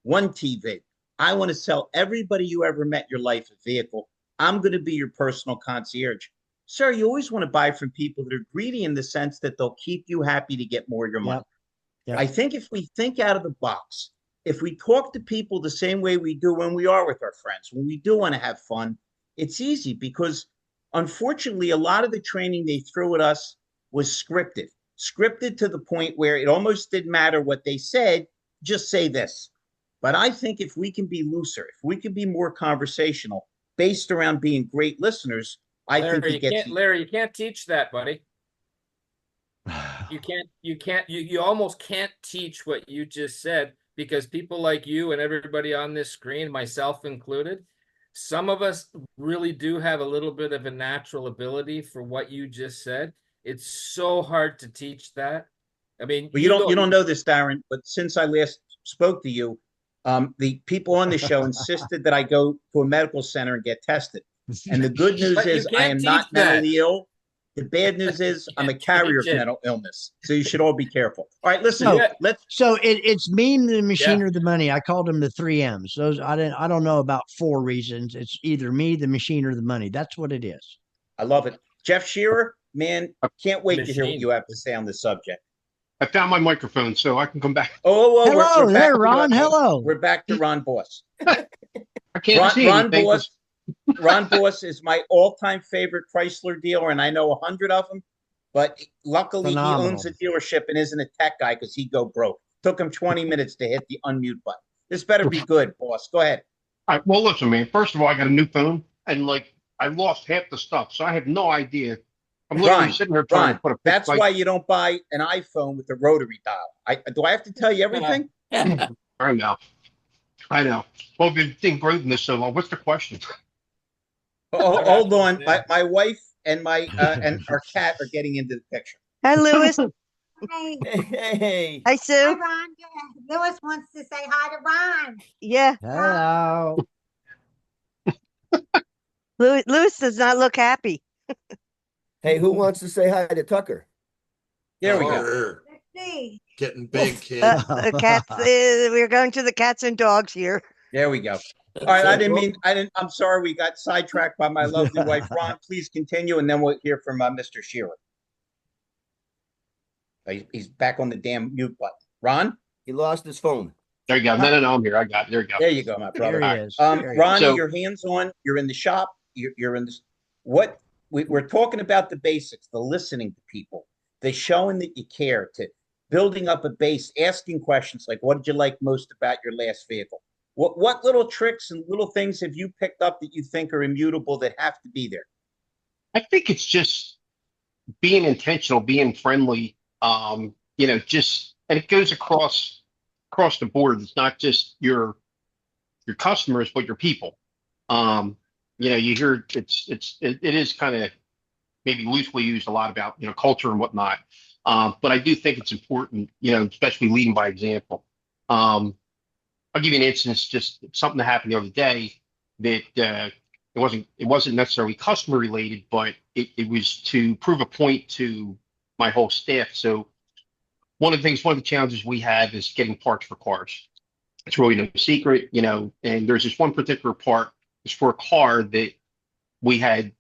one TV. I want to sell everybody you ever met in your life a vehicle. I'm going to be your personal concierge. Sir, you always want to buy from people that are greedy in the sense that they'll keep you happy to get more of your money. Yep. I think if we think out of the box, if we talk to people the same way we do when we are with our friends, when we do want to have fun, it's easy because unfortunately, a lot of the training they threw at us was scripted to the point where it almost didn't matter what they said, just say this. But I think if we can be looser, if we can be more conversational based around being great listeners, I think it gets Larry, you can't teach that, buddy. You almost can't teach what you just said because people like you and everybody on this screen, myself included, some of us really do have a little bit of a natural ability for what you just said. It's so hard to teach that. I mean, well, you don't know this, Darin, but since I last spoke to you, the people on the show insisted that I go to a medical center and get tested. And the good news is I am not mentally ill. The bad news is I'm a carrier of mental illness. So you should all be careful. All right, listen. So it's meme, the machine, or the money. I called them the 3 M's. Those I don't know about 4 reasons. It's either me, the machine, or the money. That's what it is. I love it. Jeff Scherer, man, can't wait to hear what you have to say on this subject. I found my microphone, so I can come back. Oh, hello there, Ron. Hello. We're back to Ron Boss. I can't see anything. Ron Boss is my all-time favorite Chrysler dealer, and I know 100 of them. But luckily, Phenomenal. He owns a dealership and isn't a tech guy because he'd go broke. Took him 20 minutes to hit the unmute button. This better be good, boss. Go ahead. All right. Well, listen, man. First of all, I got a new phone, and I lost half the stuff, so I have no idea. I'm literally sitting here trying to put a. That's why you don't buy an iPhone with a rotary dial. Do I have to tell you everything? I know. Well, we've been growing this so long. What's the question? Hold on. My wife and my and our cat are getting into the picture. Hi, Lewis. Hey. Hi, Sue. Hi, Ron. Yeah. Lewis wants to say hi to Ron. Yeah. Hello. Lewis does not look happy. Hey, who wants to say hi to Tucker? There we go. Let's see. Getting big, kid. Cats. We're going to the cats and dogs here. There we go. All right, I'm sorry we got sidetracked by my lovely wife, Ron. Please continue, and then we'll hear from Mr. Scherer. He's back on the damn mute button. Ron? He lost his phone. There you go. No, I'm here. I got it. There you go. There you go, my brother. There he is. Ron, your hands on. You're in the shop. You're in this. What we're talking about the basics, the listening to people, the showing that you care, to building up a base, asking questions like, what did you like most about your last vehicle? What little tricks and little things have you picked up that you think are immutable that have to be there? I think it's just being intentional, being friendly. Just, and it goes across the board. It's not just your customers, but your people. You hear it is kind of maybe loosely used a lot about culture and whatnot. But I do think it's important, especially leading by example. I'll give you an instance, just something that happened the other day that it wasn't necessarily customer related, but it was to prove a point to my whole staff. So one of the challenges we have is getting parts for cars. It's really no secret, and there's this one particular part. It's for a car that we had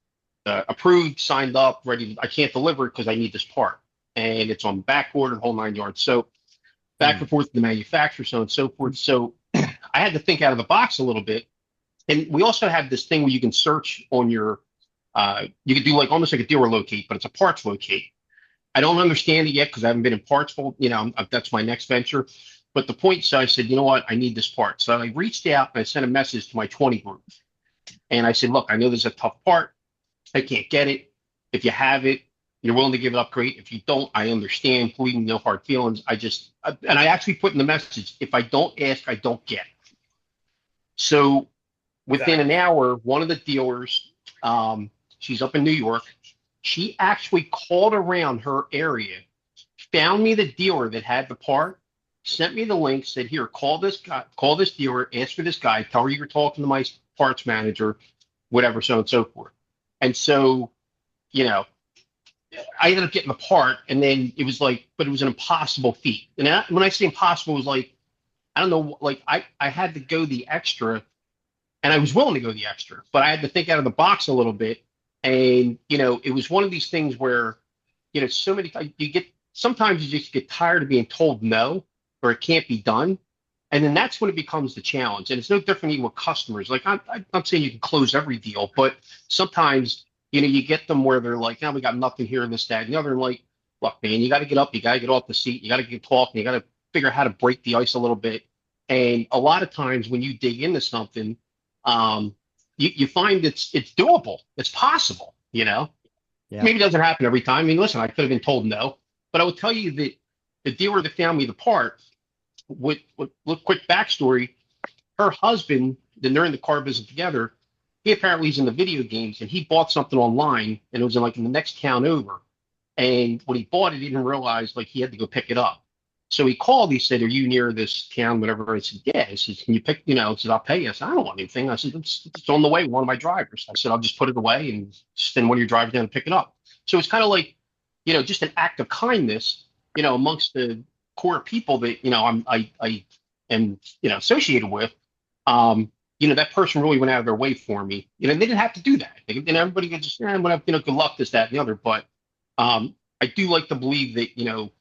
approved, signed up, ready. I can't deliver it because I need this part, and it's on back order, the whole 9 yards. So back and forth to the manufacturer, so on and so forth. So I had to think out of the box a little bit. And we also have this thing where you can search on your, you can do almost like a dealer locate, but it's a parts locate. I don't understand it yet because I haven't been in parts, that's my next venture. But the point, so I said, you know what, I need this part. So I reached out and I sent a message to my 20 group. And I said, look, I know this is a tough part. I can't get it. If you have it, you're willing to give it up, great. If you don't, I understand. Please, no hard feelings. And I actually put in the message, if I don't ask, I don't get. So within an hour, one of the dealers, she's up in New York, she actually called around her area, found me the dealer that had the part, sent me the link, said, here, call this guy, call this dealer, ask for this guy, tell her you're talking to my parts manager, whatever, so on and so forth. And so, you know, I ended up getting the part, and then it was like, but it was an impossible feat. And when I say impossible, it was like, I don't know, like I had to go the extra, and I was willing to go the extra, but I had to think out of the box a little bit. And, you know, it was one of these things where, you know, so many, sometimes you just get tired of being told no, or it can't be done. And then that's when it becomes the challenge. And it's no different even with customers. Like, I'm not saying you can close every deal, but sometimes, you know, you get them where they're like, now we got nothing here, this, that, and the other. And like, look, man, you got to get up, you got to get off the seat, you got to get talking, you got to figure out how to break the ice a little bit. And a lot of times when you dig into something, you find it's doable, it's possible, you know. Yeah. Maybe it doesn't happen every time. I mean, listen, I could have been told no, but I will tell you that the dealer that found me the part, with quick backstory, her husband, then they're in the car business together. He apparently is in the video games, and he bought something online, and it was in the next town over. And when he bought it, he didn't realize like he had to go pick it up. So he called. He said, "Are you near this town? Whatever." I said, "Yeah." He said, "Can you pick?" You know, I said, "I'll pay you." I said, "I don't want anything." I said, "It's on the way with one of my drivers." I said, "I'll just put it away and send one of your drivers down to pick it up." So it's kind of like, you know, just an act of kindness, you know, amongst the core people that, you know, I am, you know, associated with. You know, that person really went out of their way for me. You know, they didn't have to do that. And everybody could just, whatever, you know, good luck, this, that, and the other. But I do like to believe that, you know,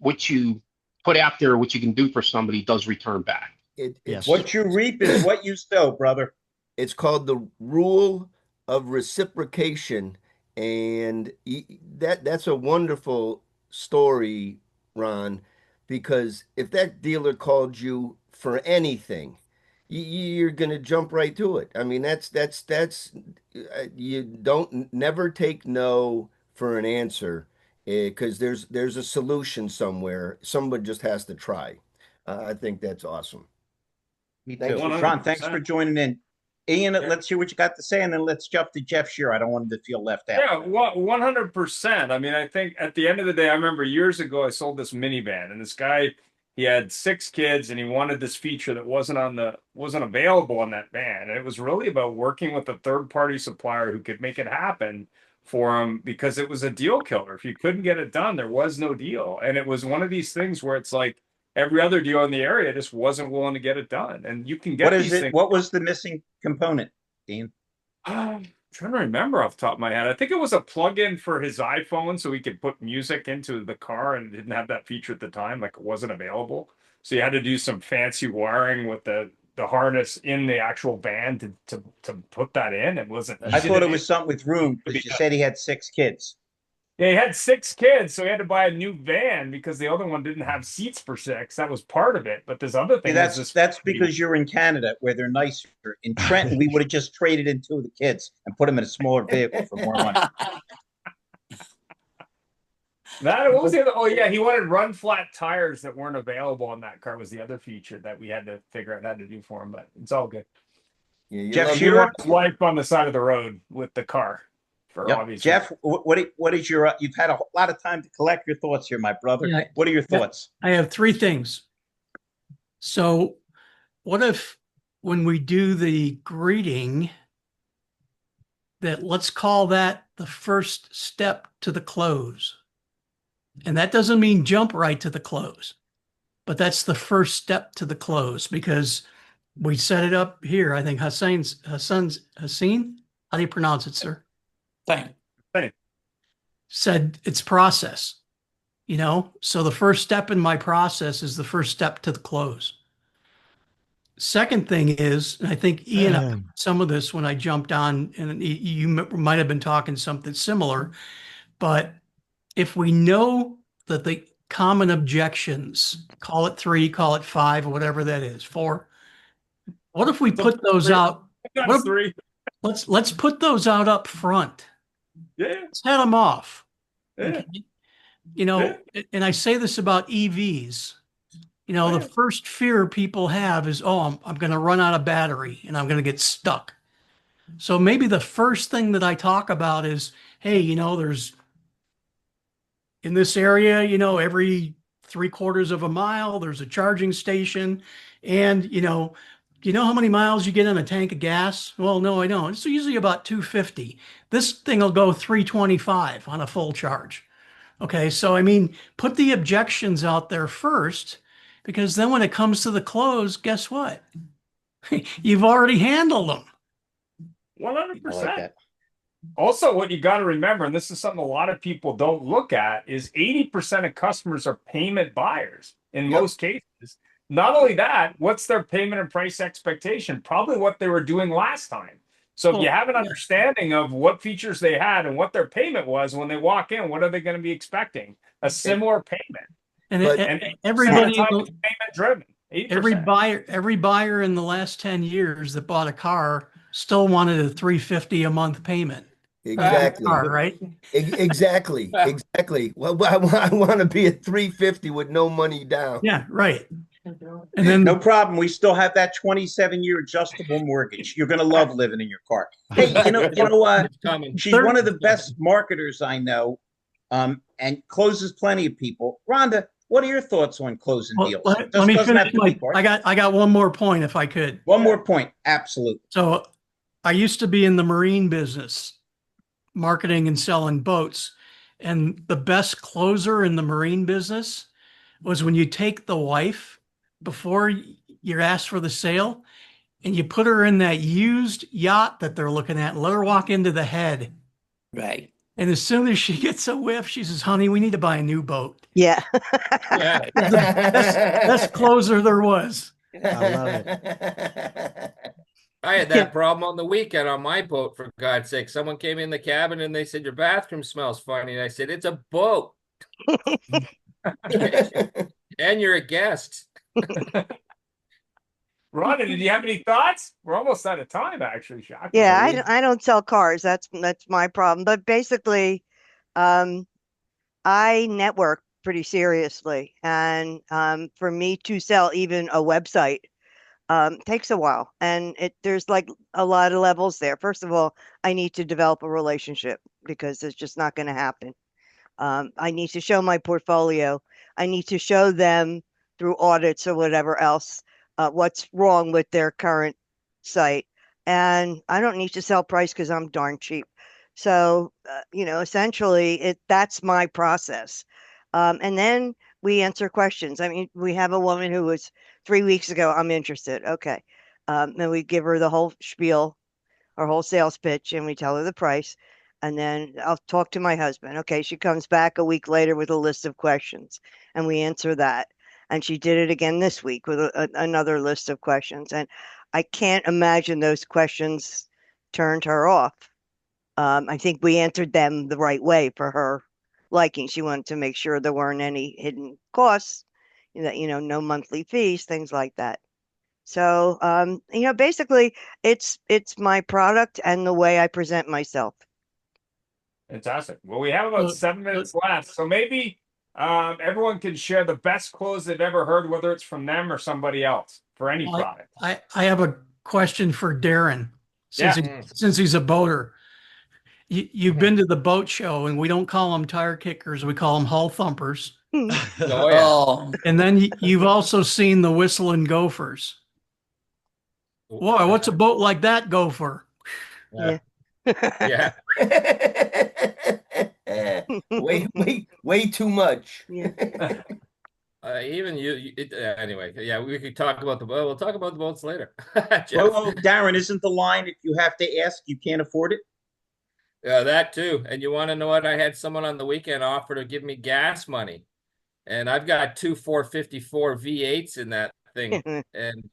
what you put out there, what you can do for somebody does return back. What you reap is what you sow, brother. It's called the rule of reciprocation, and that's a wonderful story, Ron, because if that dealer called you for anything, you're going to jump right to it. I mean, that's you don't never take no for an answer, because there's a solution somewhere. Someone just has to try. I think that's awesome. Me Thank too. you. Ron, thanks for joining in. Ian, Yeah. let's hear what you got to say, and then let's jump to Jeff Scherer. I don't want him to feel left out. Yeah, 100%. I mean, I think at the end of the day, I remember years ago I sold this minivan, and this guy, he had 6 kids, and he wanted this feature that wasn't available on that van. And it was really about working with a third-party supplier who could make it happen for him, because it was a deal killer. If you couldn't get it done, there was no deal. And it was one of these things where it's like every other deal in the area just wasn't willing to get it done. And you can get these things. What was the missing component, Ian? I'm trying to remember off the top of my head. I think it was a plug-in for his iPhone so he could put music into the car, and it didn't have that feature at the time, like it wasn't available. So you had to do some fancy wiring with the harness in the actual van to put that in. It wasn't. I thought it was something with room, because you said he had 6 kids. Yeah, he had 6 kids, so he had to buy a new van because the other one didn't have seats for 6. That was part of it. But this other thing, that's because you're in Canada, where they're nicer. In Trenton, we would have just traded in 2 of the kids and put them in a smaller vehicle for more money. What was the other? Oh yeah, he wanted run flat tires that weren't available on that car. Was the other feature that we had to figure out how to do for him, but it's all good. Yeah, Jeff He Scherer, his wife on the side of the road with the car. For obvious Jeff, what is your? You've had a lot of time to collect your thoughts here, my brother. Yeah. What are your thoughts? I have 3 things. So, what if when we do the greeting, that let's call that the first step to the close? And that doesn't mean jump right to the close, but that's the first step to the close, because we set it up here. I think Hossein, how do you pronounce it, sir? Thank. Said it's process, you know? So the first step in my process is the first step to the close. Second thing is, and I think Ian, some of this when I jumped on, and you might have been talking something similar, but if we know that the common objections, call it 3, call it 5, whatever that is, 4, what if we put those out? That's 3. Let's put those out up front. Yeah. Let's head them off. Yeah. You know, and I say this about EVs. You know, the first fear people have is, oh, I'm going to run out of battery and I'm going to get stuck. So maybe the first thing that I talk about is, hey, you know, there's in this area, you know, every 3/4 of a mile, there's a charging station. And, you know how many miles you get on a tank of gas? Well, no, I don't. It's usually about 250. This thing will go 325 on a full charge. Okay, so I mean, put the objections out there first, because then when it comes to the close, guess what? You've already handled them. 100%. Also, what you got to remember, and this is something a lot of people don't look at, is 80% of customers are payment buyers in most cases. Not only that, what's their payment and price expectation? Probably what they were doing last time. So if you have an understanding of what features they had and what their payment was when they walk in, what are they going to be expecting? A similar payment. And, everybody payment driven. 8%. Every buyer in the last 10 years that bought a car still wanted a $350 a month payment. Exactly. Car, right? Exactly. Well, I want to be at 350 with no money down. Yeah, right. And then no problem. We still have that 27-year adjustable mortgage. You're going to love living in your car. Hey, she's one of the best marketers I know, and closes plenty of people. Rhonda, what are your thoughts on closing deals? Let me finish. I got one more point, if I could. One more point, absolutely. So, I used to be in the marine business, marketing and selling boats, and the best closer in the marine business was when you take the wife before you're asked for the sale and you put her in that used yacht that they're looking at and let her walk into the head. Right. And as soon as she gets a whiff, she says, honey, we need to buy a new boat. Yeah. Best closer there was. I love it. I had that problem on the weekend on my boat, for God's sake. Someone came in the cabin and they said, your bathroom smells funny. And I said, it's a boat. And you're a guest. Rhonda, did you have any thoughts? We're almost out of time, actually. Shocking. Yeah, I don't sell cars. That's my problem. But basically, I network pretty seriously, and for me to sell even a website takes a while, and there's like a lot of levels there. First of all, I need to develop a relationship because it's just not going to happen. I need to show my portfolio. I need to show them through audits or whatever else what's wrong with their current site. And I don't need to sell price because I'm darn cheap. So, essentially that's my process. And then we answer questions. I mean, we have a woman who was 3 weeks ago, I'm interested. Okay. And we give her the whole spiel, our whole sales pitch, and we tell her the price. And then I'll talk to my husband. Okay, she comes back a week later with a list of questions, and we answer that. And she did it again this week with another list of questions. And I can't imagine those questions turned her off. I think we answered them the right way for her liking. She wanted to make sure there weren't any hidden costs, no monthly fees, things like that. So, basically, it's my product and the way I present myself. Fantastic. Well, we have about 7 minutes left. So maybe everyone can share the best close they've ever heard, whether it's from them or somebody else for any product. I have a question for Darin, since he's a boater. You've been to the boat show, and we don't call them tire kickers. We call them hull thumpers. Oh. And then you've also seen the whistling gophers. Boy, what's a boat like that go for? Yeah. way too much. Yeah. Even anyway. Yeah, we could talk about we'll talk about the boats later. Well, Darin, isn't the line, if you have to ask, you can't afford it? Yeah, that too. And you want to know what? I had someone on the weekend offer to give me gas money, and I've got two 454 V8s in that thing, and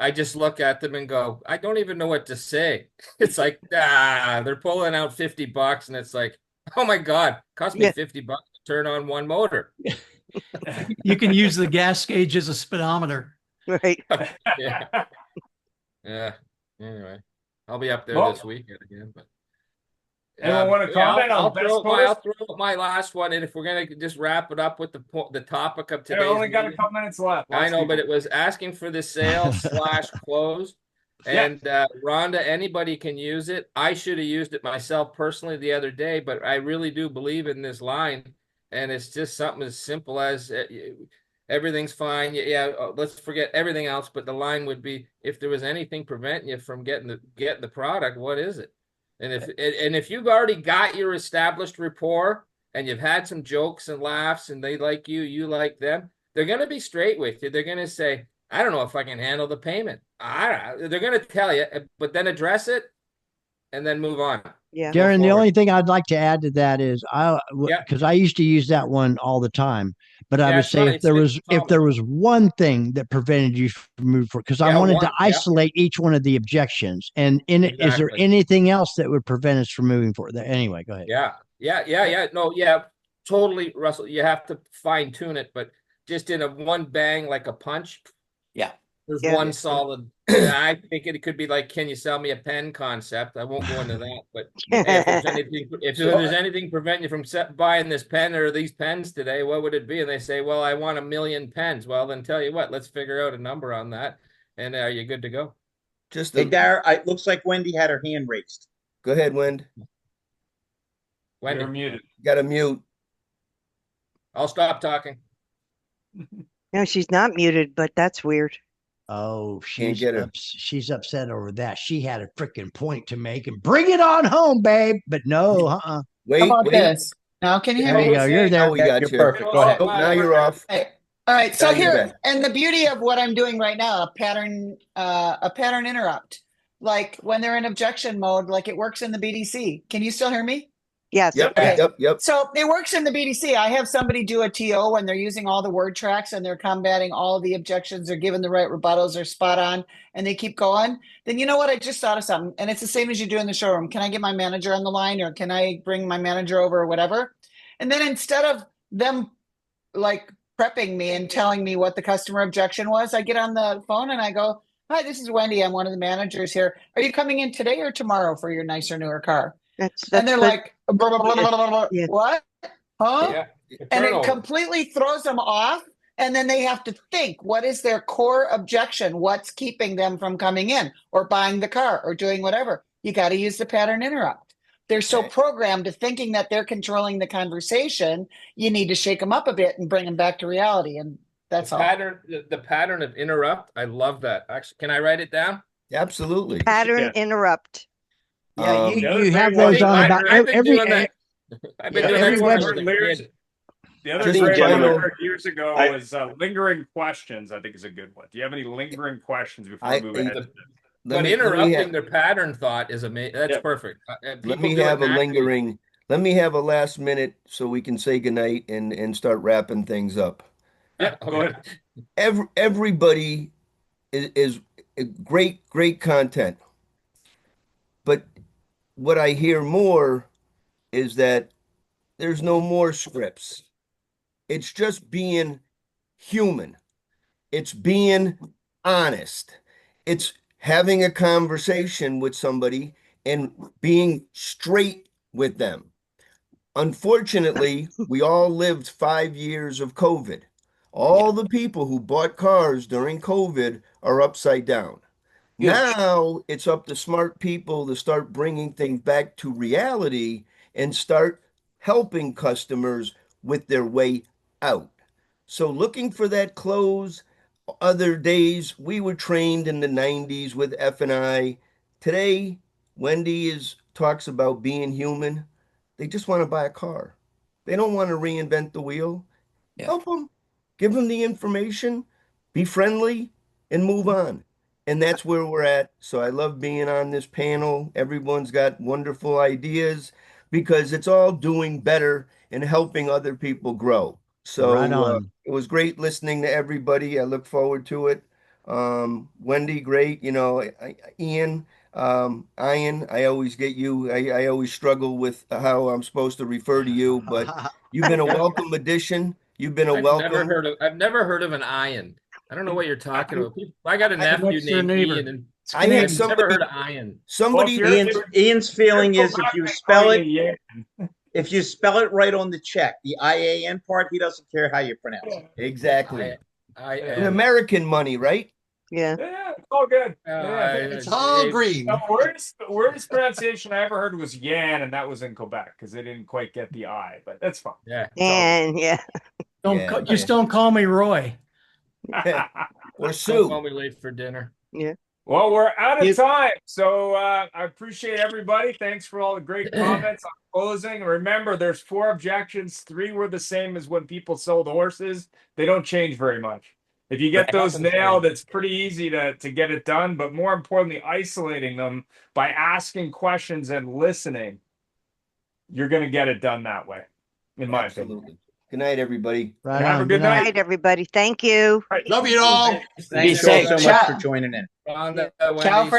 I just look at them and go, I don't even know what to say. It's like, they're pulling out $50, and it's like, oh my God, cost me $50 to turn on one motor. You can use the gas gauge as a speedometer. Right. Yeah. Anyway, I'll be up there this weekend again, but Anyone want to comment on best I'll post? throw out my last one, and if we're gonna just wrap it up with the topic of I today's only got a meeting, couple minutes left. I Lots know, of but people. it was asking for the sale slash close. Yeah. And Rhonda, anybody can use it. I should have used it myself personally the other day, but I really do believe in this line, and it's just something as simple as everything's fine. Yeah, let's forget everything else, but the line would be, if there was anything preventing you from getting the product, what is it? And if you've already got your established rapport and you've had some jokes and laughs and they like you, you like them, they're going to be straight with you. They're going to say, I don't know if I can handle the payment. They're going to tell you, but then address it and then move on. Yeah. Darin, the only thing I'd like to add to that is Yeah. because I used to use that one all the time, but I Yeah, would it's say not- if there it's was one thing that prevented you from moving forward, because I Yeah, wanted one, to yeah. isolate each one of the objections, and is there Exactly. anything else that would prevent us from moving forward? Anyway, go ahead. Yeah. No, yeah, totally, Russell. You have to fine tune it, but just in a one bang, like a punch. Yeah. There's Yeah. one solid. I think it could be like, can you sell me a pen concept? I won't go into that, but hey, if there's anything preventing you from buying this pen or these pens today, what would it be? And they say, well, I want 1 million pens. Well, then tell you what, let's figure out a number on that, and are you good to go? Just Hey, Dar, it looks like Wendy had her hand raised. go ahead, Wendy. Wendy, You're muted. Got to mute. I'll stop talking. No, she's not muted, but that's weird. Oh, Can't get her. she's upset over that. She had a freaking point to make, and bring it on home, babe. But no, How Wait, about wait. this? Now, can you hear There you me? go. You're there. Now we got You're you. perfect. Go ahead. Oh, now you're off. Hey, all right. So Now you're here, back. and the beauty of what I'm doing right now, a pattern interrupt. Like when they're in objection mode, like it works in the BDC. Can you still hear me? Yes. Yep, Okay. yep. So it works in the BDC. I have somebody do a TO when they're using all the word tracks and they're combating all the objections, they're giving the right rebuttals, they're spot on, and they keep going. Then you know what? I just thought of something, and it's the same as you do in the showroom. Can I get my manager on the line, or can I bring my manager over, or whatever? And then instead of them like prepping me and telling me what the customer objection was, I get on the phone and I go, "Hi, this is Wendy. I'm one of the managers here. Are you coming in today or tomorrow for your nicer, newer car?" And they're like, blah, blah, blah, blah, blah, blah. Yeah. What? Huh? Yeah. And it Turnover. completely throws them off. And then they have to think, what is their core objection? What's keeping them from coming in or buying the car or doing whatever? You got to use the pattern interrupt. They're so programmed to thinking that they're controlling the conversation. You need to shake them up a bit and bring them back to reality. And that's all. The pattern of interrupt. I love that. Actually, can I write it down? Absolutely. Pattern interrupt. Yeah, you other have thing those was- on about I've been every. doing that. I've been doing every that web- since I was a kid. The other Just phrase I gentlemen, heard years ago I- was lingering questions. I think is a good one. Do you have any lingering questions before I- we move ahead? The- Let But me interrupting have- their pattern thought is amazing. That's Yeah. perfect. Let People me do it have a naturally. lingering. Let me have a last minute so we can say goodnight and start wrapping things up. Yeah, go ahead. Everybody is great content, but what I hear more is that there's no more scripts. It's just being human. It's being honest. It's having a conversation with somebody and being straight with them. Unfortunately, we all lived 5 years of COVID. All the people who bought cars during COVID are upside down. Huge. Now it's up to smart people to start bringing things back to reality and start helping customers with their way out. So looking for that close. Other days we were trained in the 90s with F&I. Today, Wendy talks about being human. They just want to buy a car. They don't want to reinvent the wheel. Yeah. Help them. Give them the information. Be friendly and move on. And that's where we're at. So I love being on this panel. Everyone's got wonderful ideas because it's all doing better and helping other people grow. So Right on. it was great listening to everybody. I look forward to it. Wendy, great. You know, Ian, Ian, I always get you. I always struggle with how I'm supposed to refer to you, but you've been a welcome addition. You've been a welcome. I've never heard of an iron. I don't know what you're talking about. I got a nephew Next door named neighbor. Ian, and I had I've somebody, never heard of iron. somebody, Well, Ian's feeling is if you spell it, yeah. if you spell it right on the check, the IAN part, he doesn't care how you pronounce it. exactly. I American money, right? Yeah. Yeah, it's all good. Yeah. It's all green. The worst pronunciation I ever heard was Yan, and that was in Quebec because they didn't quite get the I, but that's fine. Yeah. And yeah. Don't call me Roy. Or Don't Sue. call me late for dinner. Yeah. Well, we're out of time, so I appreciate everybody. Thanks for all the great comments on closing. Remember, there's 4 objections. 3 were the same as when people sold horses. They don't change very much. If you get those nailed, it's pretty easy to get it done. But more importantly, isolating them by asking questions and listening, you're going to get it done that way, in my opinion. Good night, everybody. Right Have on. a good night. Good night, everybody. Thank you. Love you all. Thank you all so much for joining in. On Yeah. Wendy. Ciao for